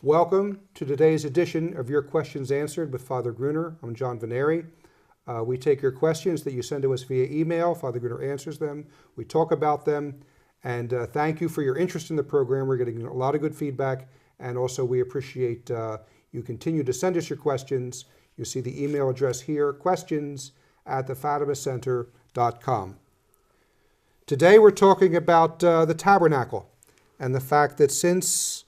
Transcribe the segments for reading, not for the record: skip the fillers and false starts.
Welcome to today's edition of Your Questions Answered with Father Gruner. I'm John Veneri. We take your questions that you send to us via email. Father Gruner answers them. We talk about them. And thank you for your interest in the program. We're getting a lot of good feedback. And also we appreciate you continue to send us your questions. You see the email address here, questions@thefatimacenter.com. Today we're talking about the tabernacle and the fact that since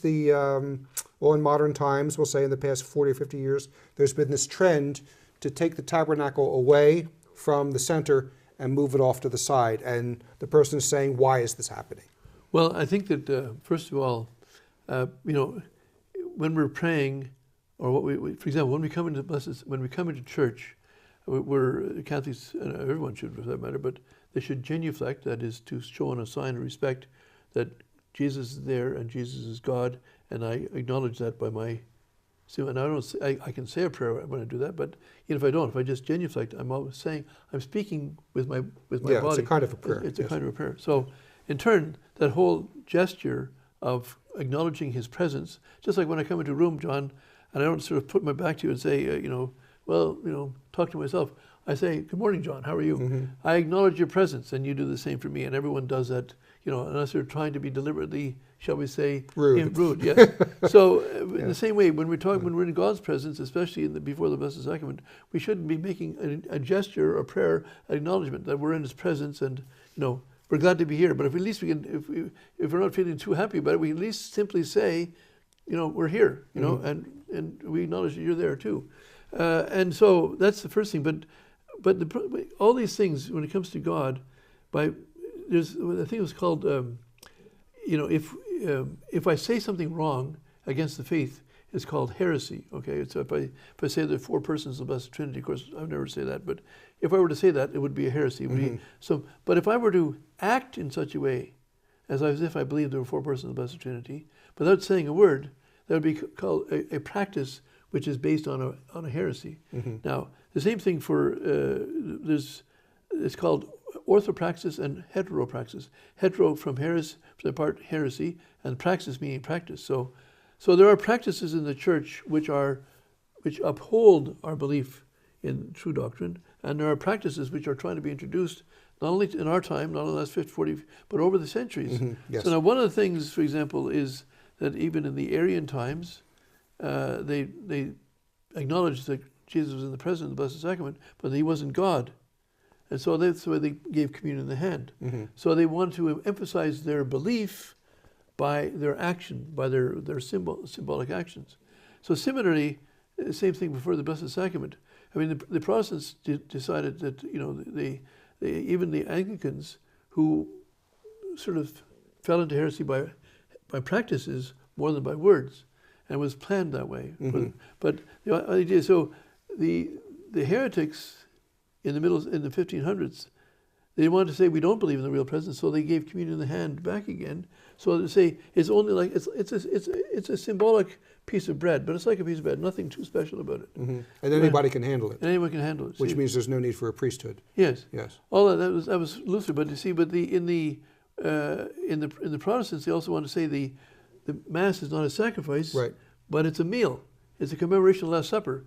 in modern times, we'll say in the past 40 or 50 years, there's been this trend to take the tabernacle away from the center and move it off to the side. And the person is saying, why is this happening? Well, I think that, first of all, when we're praying, or for example, when we come into church, we're Catholics, and everyone should for that matter, but they should genuflect, that is to show on a sign of respect that Jesus is there and Jesus is God, and I acknowledge that by my. And I can say a prayer when I do that, but if I don't, if I just genuflect, I'm always saying I'm speaking with my body. Yeah, it's a kind of a prayer. It's a kind of a prayer. So, in turn, that whole gesture of acknowledging His presence, just like when I come into a room, John, and I don't sort of put my back to you and say, talk to myself. I say, "Good morning, John. How are you?" Mm-hmm. I acknowledge your presence, and you do the same for me. And everyone does that, unless they're trying to be deliberately, shall we say, rude. Yes. So, in the same way, when we're in God's presence, especially before the Blessed Sacrament, we shouldn't be making a gesture or prayer, acknowledgement that we're in His presence, and we're glad to be here. But if at least we can, if we're not feeling too happy about it, we can at least simply say, we're here, Mm-hmm. and we acknowledge that you're there too. And so that's the first thing. But all these things, when it comes to God, I think it was called, if I say something wrong against the faith, it's called heresy. Okay, so if I say there are four persons of the Blessed Trinity, of course I would never say that, but if I were to say that, it would be a heresy. Mm-hmm. But if I were to act in such a way as if I believed there were four persons of the Blessed Trinity, without saying a word, that would be called a practice which is based on a heresy. Mm-hmm. Now, the same thing for it's called orthopraxis and heteropraxis. Hetero from the part heresy, and praxis meaning practice. So there are practices in the church which uphold our belief in true doctrine, and there are practices which are trying to be introduced not only in our time, not only in the last 50, 40, but over the centuries. Mm-hmm. Yes. So now one of the things, for example, is that even in the Arian times, they acknowledged that Jesus was in the presence of the Blessed Sacrament, but that He wasn't God. And so that's why they gave communion in the hand. Mm-hmm. So they wanted to emphasize their belief by their action, by their symbolic actions. So similarly, same thing before the Blessed Sacrament. I mean, the Protestants decided that, even the Anglicans, who sort of fell into heresy by practices more than by words, and it was planned that way. Mm-hmm. But the idea, so the heretics in the 1500s, they wanted to say we don't believe in the real presence, so they gave communion in the hand back again. So they say it's only like it's a symbolic piece of bread, but it's like a piece of bread, nothing too special about it. Mm-hmm. And anybody can handle it. And anyone can handle it. Which means there's no need for a priesthood. Yes. Yes. All that was Luther, but you see, in the Protestants, they also want to say the Mass is not a sacrifice, right, but it's a meal. It's a commemoration of the Last Supper.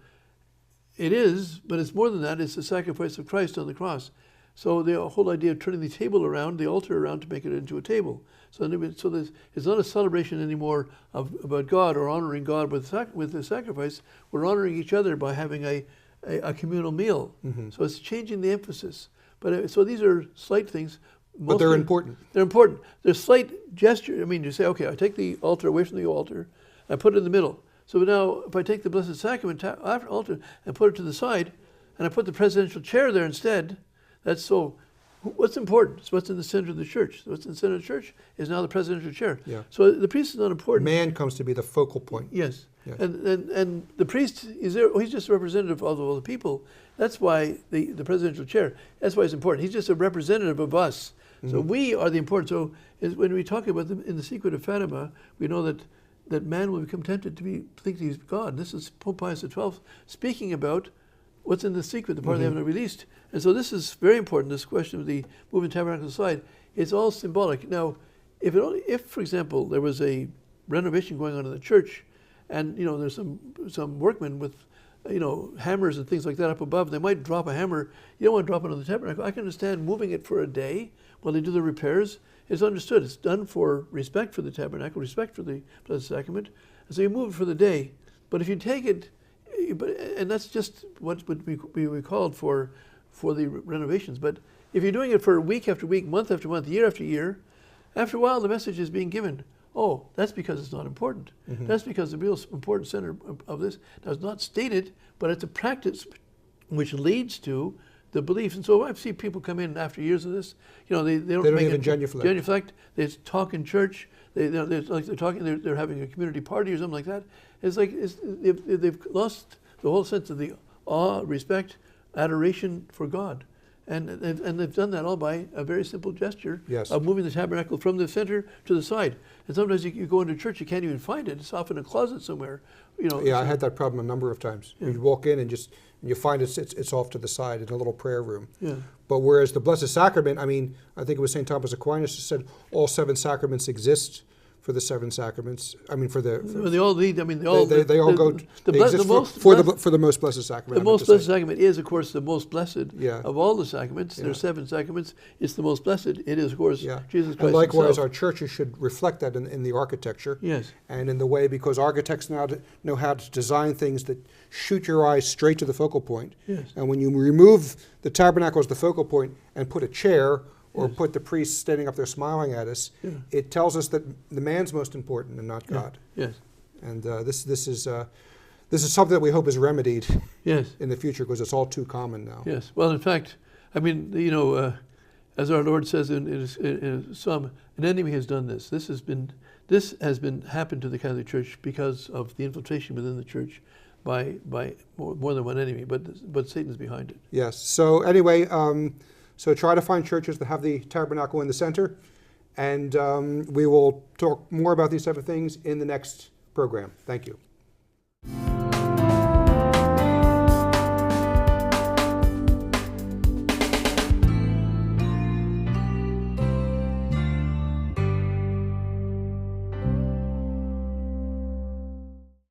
It is, but it's more than that. It's the sacrifice of Christ on the cross. So the whole idea of turning the table around, the altar around, to make it into a table. So it's not a celebration anymore about God or honoring God with the sacrifice. We're honoring each other by having a communal meal. Mm-hmm. So it's changing the emphasis. But so these are slight things. But they're important. They're important. They're slight gesture. I mean, you say, okay, I take the altar away from the altar, I put it in the middle. So now, if I take the Blessed Sacrament after altar and put it to the side, and I put the presidential chair there instead, that's so. What's important? It's what's in the center of the church. What's in the center of the church is now the presidential chair. Yeah. So the priest is not important. Man comes to be the focal point. Yes. Yes. And the priest is there. He's just a representative of all the people. That's why the presidential chair. That's why it's important. He's just a representative of us. Mm-hmm. So we are the important. So when we talk about them in the secret of Fatima, we know that man will become tempted to think he's God. This is Pope Pius XII speaking about what's in the secret, the part they haven't released. And so this is very important, this question of the moving tabernacle aside. It's all symbolic. Now, if for example, there was a renovation going on in the church, and there's some workmen with hammers and things like that up above. They might drop a hammer. You don't want to drop it on the tabernacle. I can understand moving it for a day while they do the repairs. It's understood. It's done for respect for the tabernacle, respect for the Blessed Sacrament. And so you move it for the day. But if you take it, and that's just what would be called for the renovations. But if you're doing it for week after week, month after month, year after year, after a while the message is being given. Oh, that's because it's not important. Mm-hmm. That's because the real important center of this is not stated, but it's a practice which leads to the belief. And so I've seen people come in after years of this. They don't even genuflect. Genuflect. They talk in church. They're talking. They're having a community party or something like that. It's like they've lost the whole sense of the awe, respect, adoration for God. And they've done that all by a very simple gesture of moving the tabernacle from the center to the side. And sometimes you go into church, you can't even find it. It's off in a closet somewhere. Yeah, I had that problem a number of times. Yeah. You walk in and you find it's off to the side in a little prayer room. Yeah. But whereas the Blessed Sacrament, I think it was St. Thomas Aquinas who said all 7 sacraments exist for the 7 sacraments. They all lead. They all go. They exist for the most blessed sacrament. The most blessed sacrament is, of course, the most blessed of all the sacraments. Yeah. There's 7 sacraments. It's the most blessed. It is, of course, Jesus Christ And likewise, himself. Our churches should reflect that in the architecture. Yes. And in the way, because architects now know how to design things that shoot your eyes straight to the focal point. Yes. And when you remove the tabernacle as the focal point and put a chair or put the priest standing up there smiling at us, it tells us that the man's most important and not God. Yes. And this is something that we hope is remedied in the future, because it's all too common now. Yes. Well, in fact, as our Lord says in Psalm, an enemy has done this. This has been happened to the Catholic Church because of the infiltration within the Church by more than one enemy, but Satan's behind it. Yes. So anyway. So try to find churches that have the tabernacle in the center, and we will talk more about these type of things in the next program. Thank you.